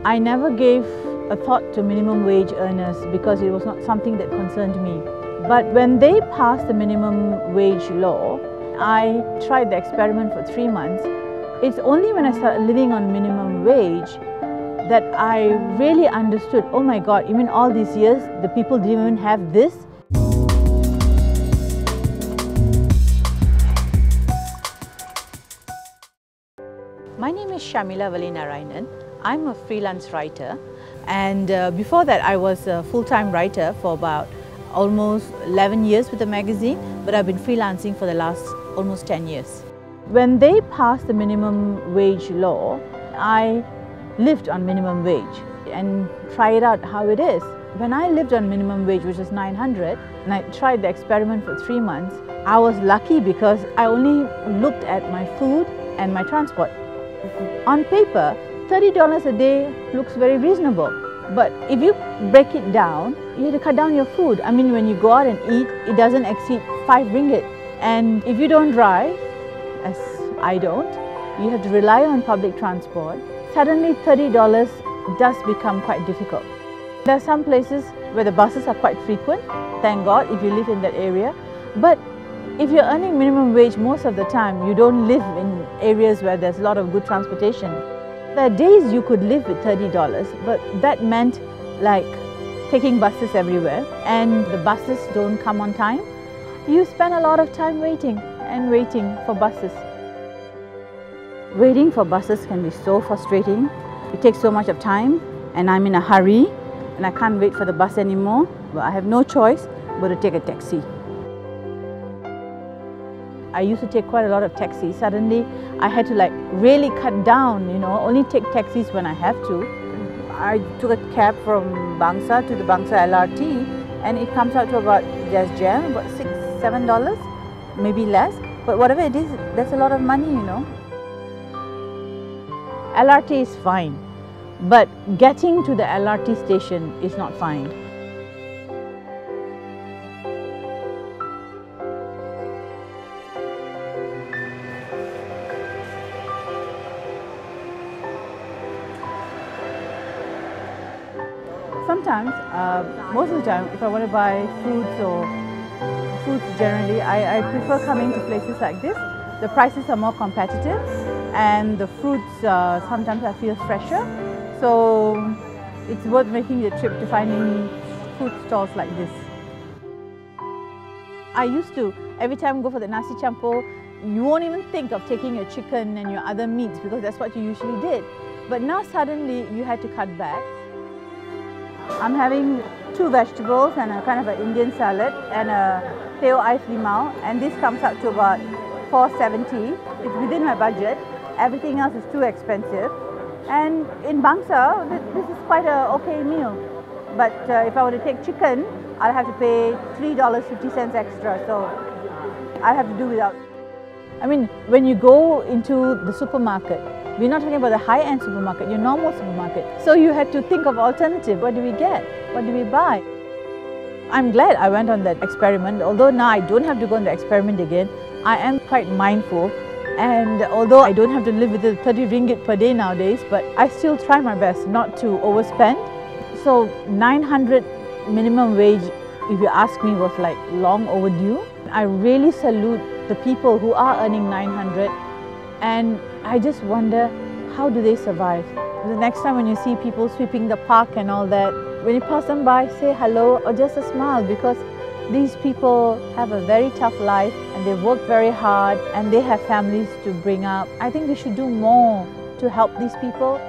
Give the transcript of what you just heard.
I never gave a thought to minimum wage earners because it was not something that concerned me. But when they passed the minimum wage law, I tried the experiment for 3 months. It's only when I started living on minimum wage that I really understood, oh my God, even all these years, the people didn't even have this. My name is Sharmila Valli Narayanan. I'm a freelance writer, and before that I was a full-time writer for about almost 11 years with the magazine, but I've been freelancing for the last almost 10 years. When they passed the minimum wage law, I lived on minimum wage and tried out how it is. When I lived on minimum wage, which was 900, and I tried the experiment for 3 months, I was lucky because I only looked at my food and my transport. On paper, $30 a day looks very reasonable, but if you break it down, you have to cut down your food. I mean, when you go out and eat, it doesn't exceed 5 ringgit. And if you don't drive, as I don't, you have to rely on public transport. Suddenly $30 does become quite difficult. There are some places where the buses are quite frequent, thank God, if you live in that area. But if you're earning minimum wage most of the time, you don't live in areas where there's a lot of good transportation. There are days you could live with $30, but that meant like taking buses everywhere, and the buses don't come on time. You spend a lot of time waiting and waiting for buses. Waiting for buses can be so frustrating. It takes so much of time, and I'm in a hurry and I can't wait for the bus anymore. But I have no choice but to take a taxi. I used to take quite a lot of taxis. Suddenly I had to like really cut down, only take taxis when I have to. I took a cab from Bangsa to the Bangsa LRT, and it comes out to about just jam, about $6, $7, maybe less. But whatever it is, that's a lot of money, LRT is fine, but getting to the LRT station is not fine. Sometimes, most of the time, if I want to buy fruits or fruits generally, I prefer coming to places like this. The prices are more competitive and the fruits sometimes I feel fresher. So it's worth making the trip to finding fruit stalls like this. I used to, every time I go for the nasi campur, you won't even think of taking your chicken and your other meats because that's what you usually did. But now suddenly you had to cut back. I'm having 2 vegetables and a kind of an Indian salad and a teo ais limau, and this comes out to about $4.70. It's within my budget. Everything else is too expensive. And in Bangsa, this is quite an okay meal. But if I were to take chicken, I'll have to pay $3.50 extra, so I'll have to do without. I mean, when you go into the supermarket, we're not talking about the high-end supermarket, your normal supermarket. So you had to think of alternative. What do we get? What do we buy? I'm glad I went on that experiment. Although now I don't have to go on the experiment again, I am quite mindful. And although I don't have to live with the 30 ringgit per day nowadays, but I still try my best not to overspend. So 900 minimum wage, if you ask me, was like long overdue. I really salute the people who are earning 900, and I just wonder, how do they survive? The next time when you see people sweeping the park and all that, when you pass them by, say hello or just a smile, because these people have a very tough life and they work very hard and they have families to bring up. I think we should do more to help these people.